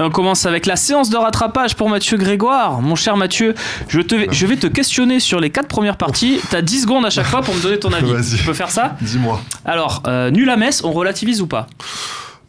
On commence avec la séance de rattrapage pour Mathieu Grégoire. Mon cher Mathieu, je vais te questionner sur les 4 premières parties. T'as 10 secondes à chaque fois pour me donner ton avis. Vas-y. Tu peux faire ça ? Dis-moi. Alors, nul à Metz, on relativise ou pas ?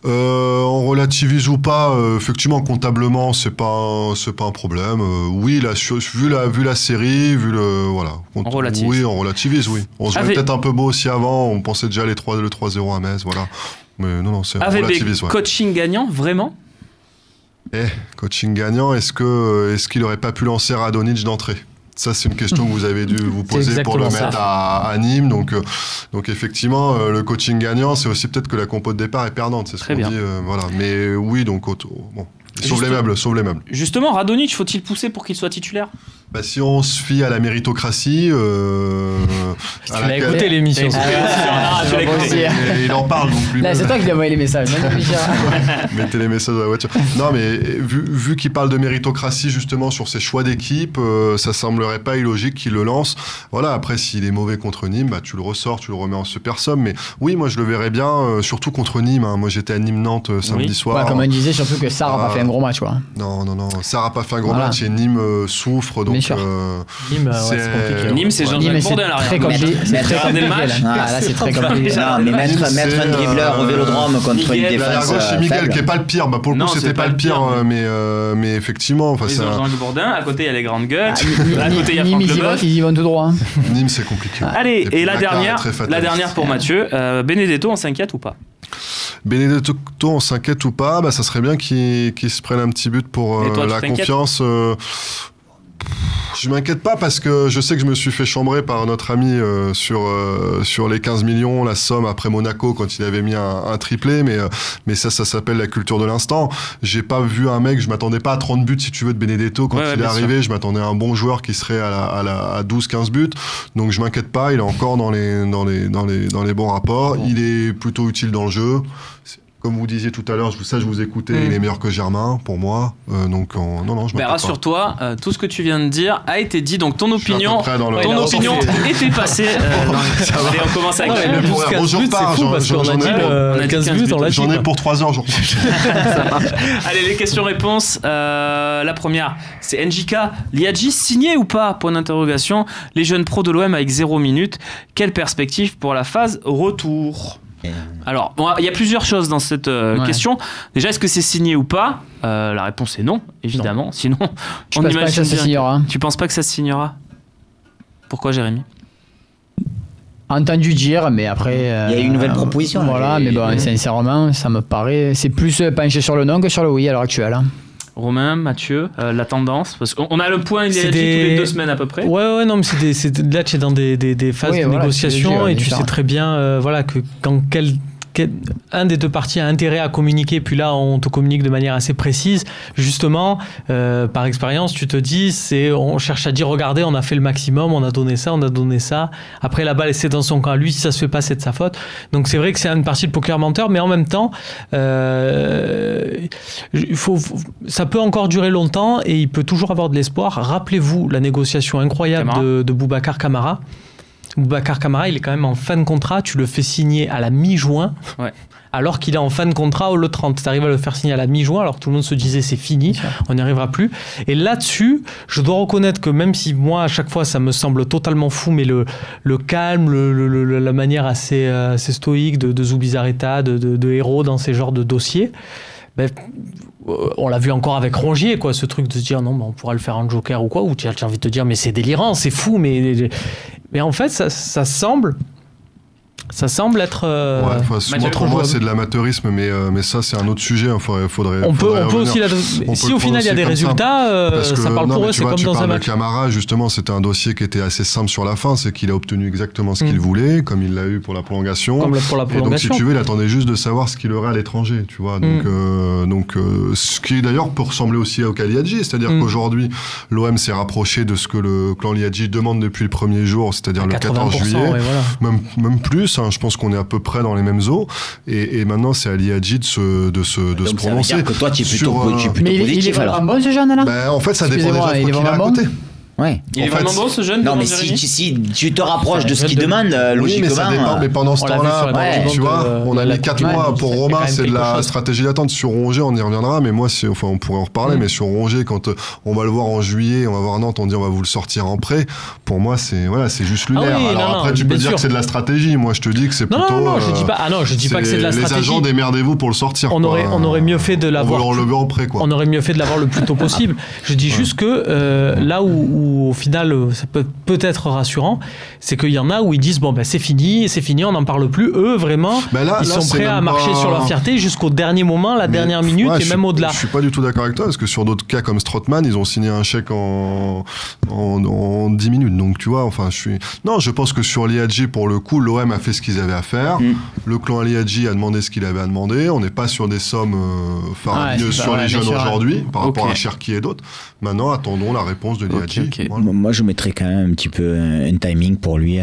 On relativise ou pas, effectivement comptablement c'est pas un problème. Oui, vu la série, voilà. On relativise. Oui, on relativise, oui. On se voit peut-être un peu beau aussi avant, on pensait déjà le 3-0 à Metz, voilà. Mais non, on relativise. Coaching gagnant, vraiment ? Coaching gagnant, est-ce qu'il aurait pas pu lancer Radonjic d'entrée ? Ça, c'est une question que vous avez dû vous poser pour le mettre à Nîmes. Donc effectivement, le coaching gagnant, c'est aussi peut-être que la compo de départ est perdante. C'est ce qu'on dit. Voilà. Mais oui, donc bon. Sauve les meubles. Justement, Radonjic, faut-il pousser pour qu'il soit titulaire ? Si on se fie à la méritocratie... tu l'as écouté l'émission. Il en parle non plus. Là, c'est toi qui lui as envoyé les messages. Mettez les messages dans la voiture. Non, mais vu qu'il parle de méritocratie justement sur ses choix d'équipe, ça semblerait pas illogique qu'il le lance. Voilà, après, s'il est mauvais contre Nîmes, tu le ressors, tu le remets en super somme. Mais oui, moi, je le verrais bien, surtout contre Nîmes. Moi, j'étais à Nîmes-Nantes samedi soir. Comme on disait, surtout que Sarr n'a pas fait un gros match. Quoi. Non. Sarr n'a pas fait un gros match et Nîmes souffre. Donc, Nîmes, c'est compliqué. Nîmes, c'est Jean-Jacques Bourdin à l'arrière. C'est très compliqué. Là, c'est très compliqué. Non, mais mettre un dribbleur au Vélodrome contre une défense faible. Miguel, qui n'est pas le pire. Pour le coup, c'était pas le pire. Mais effectivement... Ils ont Jean-Jacques Bourdin. À côté, il y a les grandes gueules. À côté, il y a Franck Leboeuf. Ils y vont tout droit. Nîmes, c'est compliqué. Allez, et la dernière pour Mathieu. Benedetto, on s'inquiète ou pas ? Benedetto, on s'inquiète ou pas ? Ça serait bien qu'il se prenne un petit but pour la confiance. Je m'inquiète pas parce que je sais que je me suis fait chambrer par notre ami sur les 15 millions, la somme après Monaco quand il avait mis un triplé, mais ça s'appelle la culture de l'instant. J'ai pas vu un mec, je m'attendais pas à 30 buts si tu veux de Benedetto quand il est arrivé, je m'attendais à un bon joueur qui serait à 12-15 buts, donc je m'inquiète pas, il est encore dans les bons rapports, il est plutôt utile dans le jeu. Comme vous disiez tout à l'heure, je vous écoutais, il est meilleur que Germain, pour moi. Donc, non, je m'inquiète pas. Rassure-toi, tout ce que tu viens de dire a été dit. Donc, ton opinion était passée. Allez, on commence avec le 12-15 buts, c'est fou parce qu'on a dit 15 buts, on l'a dit. J'en ai pour 3 heures, Ça marche. Allez, les questions-réponses. La première, c'est NJK. Liadji signé ou pas ? Point d'interrogation. Les jeunes pros de l'OM avec 0 minutes. Quelle perspective pour la phase retour ? Alors, il y a plusieurs choses dans cette question. Déjà, est-ce que c'est signé ou pas ? La réponse est non, évidemment. Non. Sinon, on imagine pas que ça se signera. Tu penses pas que ça se signera ? Pourquoi, Jérémy ? Entendu dire, mais après... il y a eu une nouvelle proposition. Voilà, mais bon, sincèrement, ça me paraît... C'est plus penché sur le non que sur le oui à l'heure actuelle. Romain, Mathieu, la tendance, parce qu'on a le point il y a tous les 2 semaines à peu près. Ouais, non, mais là tu es dans des phases de négociation et tu sais très bien que quand un des deux parties a intérêt à communiquer, puis là on te communique de manière assez précise, justement par expérience tu te dis, on cherche à dire regardez, on a fait le maximum, on a donné ça, après la balle c'est dans son camp, lui si ça se fait pas c'est de sa faute, donc c'est vrai que c'est une partie de poker menteur, mais en même temps ça peut encore durer longtemps et il peut toujours avoir de l'espoir. Rappelez-vous la négociation incroyable de Boubacar Kamara. Boubacar Kamara, il est quand même en fin de contrat, tu le fais signer à la mi-juin, alors qu'il est en fin de contrat le 30. Tu arrives à le faire signer à la mi-juin, alors que tout le monde se disait c'est fini, on n'y arrivera plus. Et là-dessus, je dois reconnaître que même si moi, à chaque fois, ça me semble totalement fou, mais le calme, la manière assez stoïque de Zubizarreta, de héros dans ces genres de dossiers, on l'a vu encore avec Rongier, ce truc de se dire non, on pourra le faire en joker ou quoi, ou tu as envie de te dire mais c'est délirant, c'est fou, mais en fait ça semble être pour moi c'est de l'amateurisme, mais ça c'est un autre sujet, faudrait on peut aussi si au final il y a des résultats, ça parle pour eux, c'est comme dans un match. Camara, justement, c'était un dossier qui était assez simple sur la fin, c'est qu'il a obtenu exactement ce qu'il voulait, comme il l'a eu pour la prolongation. Et donc si tu veux, il attendait juste de savoir ce qu'il aurait à l'étranger, tu vois. Donc ce qui d'ailleurs peut ressembler aussi au cas Liadji, c'est-à-dire qu'aujourd'hui l'OM s'est rapproché de ce que le clan Liadji demande depuis le premier jour, c'est-à-dire le 14 juillet, même plus. Je pense qu'on est à peu près dans les mêmes eaux, et maintenant c'est à Liadji de se prononcer. Que toi tu es plutôt positif. Mais il est vraiment bon ce jeune là. En fait ça dépend des offres qu'il a à côté. Ouais. Il est vraiment bon ce jeune. Non, mais si tu te rapproches de ce qu'il demande, oui, logiquement. mais ça dépend. Mais pendant ce temps-là, tu vois, on a mis 4 mois pour Romain, c'est de la stratégie d'attente. Sur Rongier, on y reviendra, mais moi, on pourrait en reparler, mais sur Rongier, quand on va le voir en juillet, on va voir Nantes, on dit on va vous le sortir en prêt. Pour moi, c'est juste lunaire. Alors après, tu peux dire que c'est de la stratégie. Moi, je te dis que c'est plutôt. Non, je dis pas. Ah non, je dis pas que c'est de la stratégie. Les agents, démerdez-vous pour le sortir. On aurait mieux fait de l'avoir. On veut le relever en prêt, quoi. On aurait mieux fait de l'avoir le plus tôt possible. Je dis juste que là où au final ça peut être rassurant, c'est qu'il y en a où ils disent bon ben c'est fini, on n'en parle plus. Eux vraiment, ils sont prêts à marcher sur leur fierté jusqu'au dernier moment, la dernière minute et même au-delà. Je suis pas du tout d'accord avec toi parce que sur d'autres cas comme Strootman, ils ont signé un chèque en 10 minutes. Donc tu vois, je pense que sur Liadji pour le coup, l'OM a fait ce qu'ils avaient à faire. Le clan Liadji a demandé ce qu'il avait à demander. On n'est pas sur des sommes faramineuses sur les jeunes aujourd'hui par rapport à Cherki et d'autres. Maintenant, attendons la réponse de Liadji. Voilà. Moi, je mettrais quand même un petit peu un timing pour lui,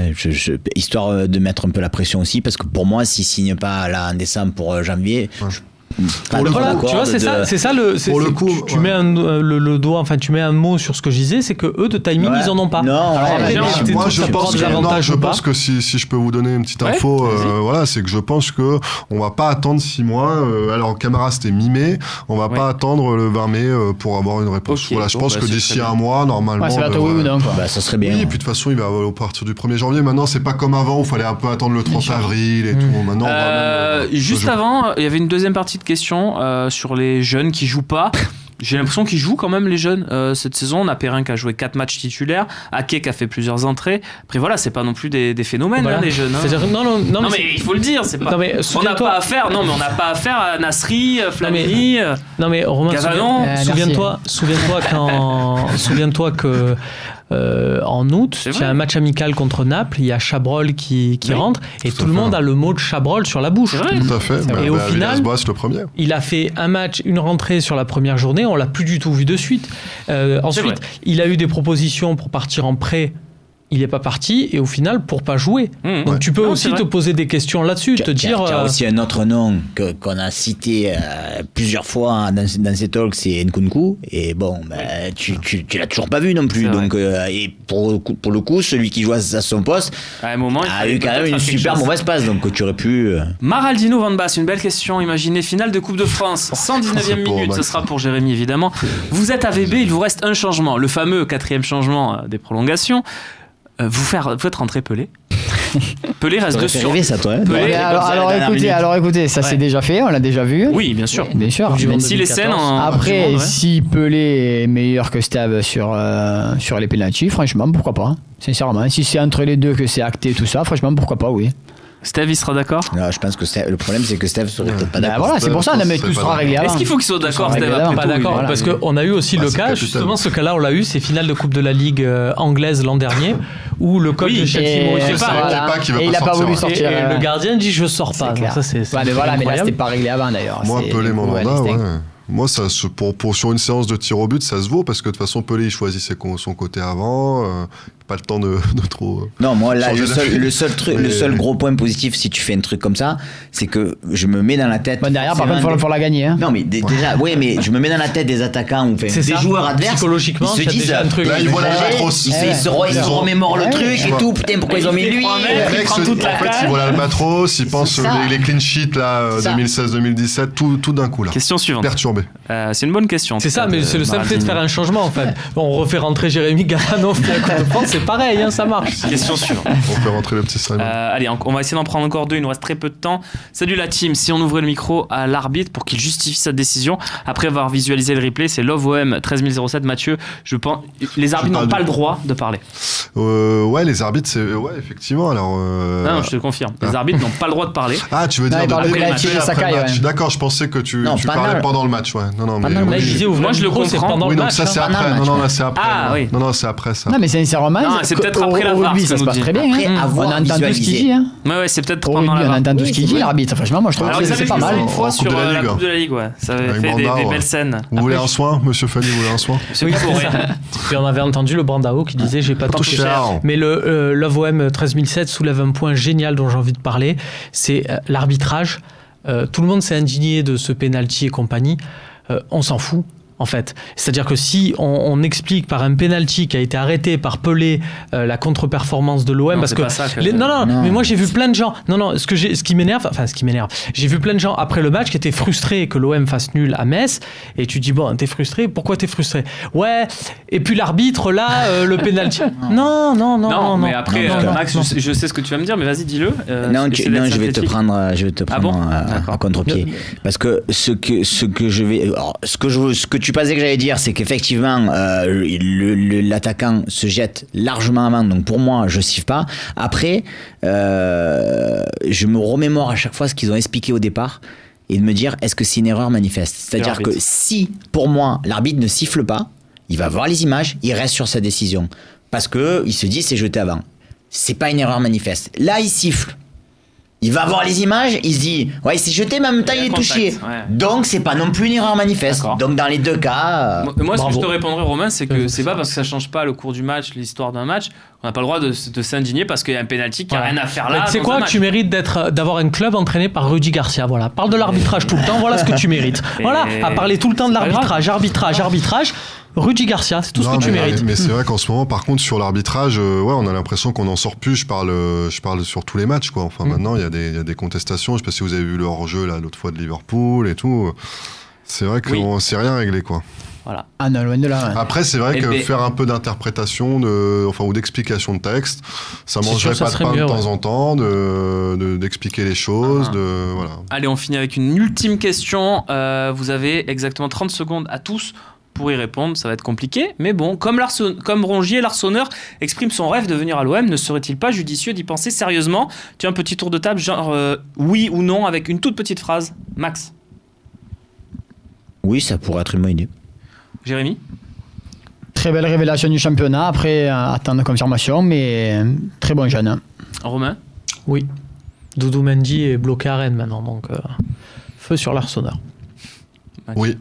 histoire de mettre un peu la pression aussi, parce que pour moi, s'il signe pas là en décembre pour janvier, voilà, tu vois, c'est ça pour le coup, tu mets le doigt, enfin tu mets un mot sur ce que je disais, c'est que eux de timing ils en ont pas. Non, moi je pense que si je peux vous donner une petite info, voilà, c'est que je pense que on va pas attendre 6 mois. Alors Camara c'était mi-mai, on va pas attendre le 20 mai pour avoir une réponse. Voilà, je pense que d'ici un mois normalement. Ça va oui ou non, quoi. Ça serait bien. Oui, et puis de toute façon il va au partir du 1er janvier. Maintenant c'est pas comme avant où il fallait un peu attendre le 30 avril et tout. Maintenant juste avant, il y avait une deuxième partie de question sur les jeunes qui jouent pas. J'ai l'impression qu'ils jouent quand même les jeunes cette saison. On a Perrin qui a joué 4 matchs titulaires, Ake qui a fait plusieurs entrées. Après voilà, c'est pas non plus des phénomènes les jeunes. Non, mais il faut le dire, c'est pas. On n'a pas affaire. Non mais on n'a pas affaire à Nasri, Flamini. Non mais Romain, souviens-toi que en août, il y a un match amical contre Naples, il y a Chabrol qui rentre et tout le monde a le mot de Chabrol sur la bouche. Tout à fait. Et au final, le premier. Il a fait un match, une rentrée sur la première journée, on l'a plus du tout vu de suite. Ensuite, il a eu des propositions pour partir en prêt. Il n'est pas parti et au final pour pas jouer. Donc tu peux aussi te poser des questions là-dessus, te dire. Il y a aussi un autre nom qu'on a cité plusieurs fois dans ces talks, c'est Nkunku. Et bon, tu l'as toujours pas vu non plus. Donc et pour le coup, celui qui joue à son poste à un moment, a eu quand même une super mauvaise passe. Donc tu aurais pu. Maraldino Van Bass, une belle question. Imaginez finale de Coupe de France, 119e minute. Ce sera pour Jérémy évidemment. Vous êtes à VB, il vous reste un changement, le fameux 4e changement des prolongations. Vous faites rentrer Pelé. Pelé reste dessus. Ça, toi, hein. Alors écoutez, ça c'est déjà fait, on l'a déjà vu. Oui, bien sûr. Bien sûr. Si les scènes après, si Pelé est meilleur que Steve sur les pénaltys, franchement, pourquoi pas. Sincèrement, si c'est entre les deux que c'est acté tout ça, franchement, pourquoi pas, oui. Steve, il sera d'accord? Non, je pense que le problème, c'est que Steve serait peut-être pas d'accord. Voilà, c'est pour ça, mais tout sera réglé avant. Est-ce qu'il faut qu'il soit d'accord, Steve? Pas d'accord, parce qu'on a eu aussi le cas, justement, ce cas-là, on l'a eu, c'est finale de Coupe de la Ligue anglaise l'an dernier, où le coach de Chelsea, et il a pas voulu sortir. Et le gardien dit je sors pas. Mais voilà, mais là, c'était pas réglé avant d'ailleurs. Moi, Pelé Mandanda, ouais. Moi, ça, sur une séance de tir au but, ça se vaut parce que de toute façon, Pelé, il choisit son côté avant. Pas le temps de trop. Non, moi, là, le seul gros point positif, si tu fais un truc comme ça, c'est que je me mets dans la tête. Bon, derrière, par contre, il faut la gagner. Hein. Non, mais déjà, oui, mais je me mets dans la tête des attaquants ou des joueurs adverses. Psychologiquement, ils se disent un truc. Là, ils voient la Albatros. Ils se remémorent le truc et tout. Putain, pourquoi ils ont mis lui? En fait, ils voient l'Albatros, ils pensent les clean sheets, là, 2016-2017, tout d'un coup, là. Question suivante. Perturbé. C'est une bonne question. C'est ça, mais c'est le simple fait de faire un changement, en fait. On refait rentrer Jérémy Galano, c'est pareil, ça marche. Question suivante. On peut rentrer le petit Simon. Allez, on va essayer d'en prendre encore 2, il nous reste très peu de temps. Salut la team, si on ouvrait le micro à l'arbitre pour qu'il justifie sa décision, après avoir visualisé le replay, c'est Love OM 13007, Mathieu, je pense, les arbitres n'ont pas le droit de parler. Ouais, les arbitres, c'est... Ouais, effectivement, alors... Non, je te confirme, les arbitres n'ont pas le droit de parler. Ah, tu veux dire après le match. D'accord, je pensais que tu parlais pendant le match, ouais. Non, mais... Moi, je le comprends. Oui, donc ça, c'est après. Non, là, c'est après. Ah, oui. Non, c'est après ça. Non, mais sincèrement, c'est peut-être après la VAR. Ça se passe très bien. On entend tout ce qu'il dit. Ouais, c'est peut-être pendant la VAR. On entend tout ce qu'il dit, l'arbitre. Franchement, moi, je trouve que c'est pas mal. Une fois sur la Coupe de la Ligue, ouais. Ça avait fait des belles scènes. Vous voulez un soin, monsieur Fanny, vous voulez un soin? Oui, puis on avait entendu le Brandao qui disait j'ai pas touché cher. Mais le Love OM 13007 soulève un point génial dont j'ai envie de parler, c'est l'arbitrage. Tout le monde s'est indigné de ce penalty et compagnie. On s'en fout. en fait. C'est-à-dire que si on explique par un penalty qui a été arrêté par Pelé la contre-performance de l'OM, parce que non, mais moi j'ai vu plein de gens. Non, ce qui m'énerve, j'ai vu plein de gens après le match qui étaient frustrés que l'OM fasse nul à Metz, et tu dis bon, t'es frustré, pourquoi t'es frustré? Ouais, et puis l'arbitre là, le penalty. Non, mais après, Max, je sais ce que tu vas me dire, mais vas-y, dis-le. Je vais te prendre à contre-pied, parce que ce que tu pensais que j'allais dire, c'est qu'effectivement l'attaquant se jette largement avant, donc pour moi je siffle pas. Après je me remémore à chaque fois ce qu'ils ont expliqué au départ et de me dire est-ce que c'est une erreur manifeste, c'est-à-dire que si pour moi l'arbitre ne siffle pas, il va voir les images, il reste sur sa décision parce que il se dit c'est jeté avant, c'est pas une erreur manifeste. Là il siffle, il va voir les images, il se dit ouais, il s'est jeté, mais en même temps il est touché. Ouais. Donc c'est pas non plus une erreur manifeste. D'accord. Donc dans les deux cas. Moi, ce que je te répondrai, Romain, c'est que c'est pas parce que ça change pas le cours du match, l'histoire d'un match, on n'a pas le droit de s'indigner parce qu'il y a un penalty qui a rien à faire là. Tu sais quoi, tu mérites d'avoir un club entraîné par Rudy Garcia. Voilà, parle de l'arbitrage tout le temps. Voilà ce que tu mérites. Voilà, à parler tout le temps de l'arbitrage. Rudy Garcia, c'est tout ce que tu mérites. Mais c'est vrai qu'en ce moment, par contre, sur l'arbitrage, on a l'impression qu'on n'en sort plus. Je parle sur tous les matchs, quoi. Enfin, maintenant, il y a des contestations. Je sais pas si vous avez vu le hors-jeu là l'autre fois de Liverpool et tout. C'est vrai qu'on s'est rien réglé, quoi. Voilà. Ah non, loin de là. Ouais. Après, c'est vrai que faire un peu d'interprétation, ou d'explication de texte, ça mangerait pas de pain de temps en temps, d'expliquer les choses. Voilà. Allez, on finit avec une ultime question. Vous avez exactement 30 secondes à tous pour y répondre, ça va être compliqué, mais bon, comme Rongier, l'Arseneur exprime son rêve de venir à l'OM, ne serait-il pas judicieux d'y penser sérieusement? Tu as un petit tour de table, genre oui ou non, avec une toute petite phrase. Max? Oui, ça pourrait être une bonne idée. Jérémy? Très belle révélation du championnat, après attendre confirmation, mais très bon jeune. Romain? Oui. Doudou Mendy est bloqué à Rennes maintenant, donc feu sur l'Arseneur. Oui.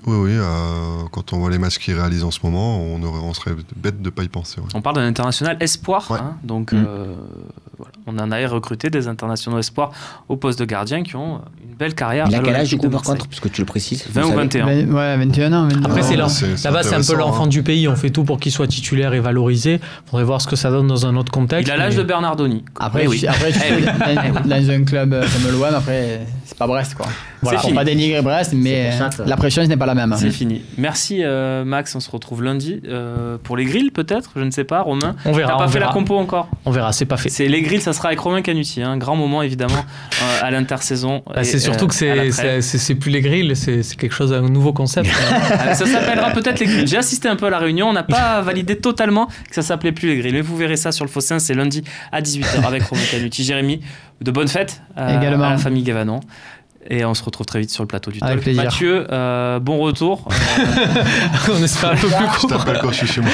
Quand on voit les matchs qu'il réalise en ce moment, on serait bête de ne pas y penser. Ouais. On parle d'un international espoir, ouais. Donc voilà. On en a recruté des internationaux espoirs au poste de gardien qui ont une belle carrière. Il a quel âge du coup par contre, puisque tu le précises? 20 ou 21. 21 ans. 22 Après, ans. là-bas, c'est un peu l'enfant du pays. On fait tout pour qu'il soit titulaire et valorisé. Il faudrait voir ce que ça donne dans un autre contexte. Il a l'âge de Bernardoni. Après, dans un club comme l'OM, après, c'est pas Brest, quoi. Voilà, on va pas dénigrer Brest, mais la pression ce n'est pas la même. C'est fini. Merci Max, on se retrouve lundi pour les grilles peut-être, je ne sais pas. Romain, on verra. T'as pas fait la compo encore? On verra, c'est pas fait. Les grilles, ça sera avec Romain Canuti, un grand moment évidemment à l'intersaison. C'est surtout que c'est plus les grilles, c'est quelque chose, un nouveau concept. Ça s'appellera peut-être les grilles. J'ai assisté un peu à la réunion, on n'a pas validé totalement que ça s'appelait plus les grilles, mais vous verrez ça sur le Fossin, c'est lundi à 18h avec Romain Canuti. Jérémy, de bonnes fêtes à la famille Gavanon. Et on se retrouve très vite sur le plateau du Talk. Mathieu, bon retour. On espère un peu plus court. Je t'appelle quand je suis chez moi.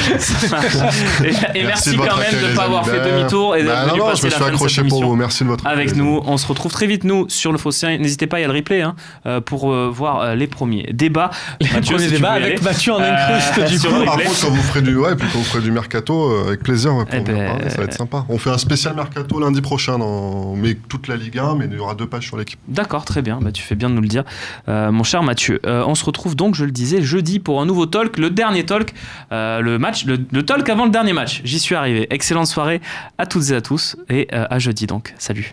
et merci quand même de ne pas avoir fait demi-tour et d'être venu passer la fin de cette émission merci de votre avec nous. On se retrouve très vite, nous, sur le Fossin. N'hésitez pas, il y a le replay pour voir les premiers débats. Mathieu, premiers débats avec Mathieu en incruste du coup. Par contre, quand vous ferez du mercato, avec plaisir, on va parler, ça va être sympa. On fait un spécial mercato lundi prochain, mais toute la Ligue 1, mais il y aura 2 pages sur l'équipe. D'accord, très bien. Tu fais bien de nous le dire, mon cher Mathieu. On se retrouve donc, je le disais, jeudi pour un nouveau talk, le dernier talk, le talk avant le dernier match. J'y suis arrivé. Excellente soirée à toutes et à tous et à jeudi donc. Salut.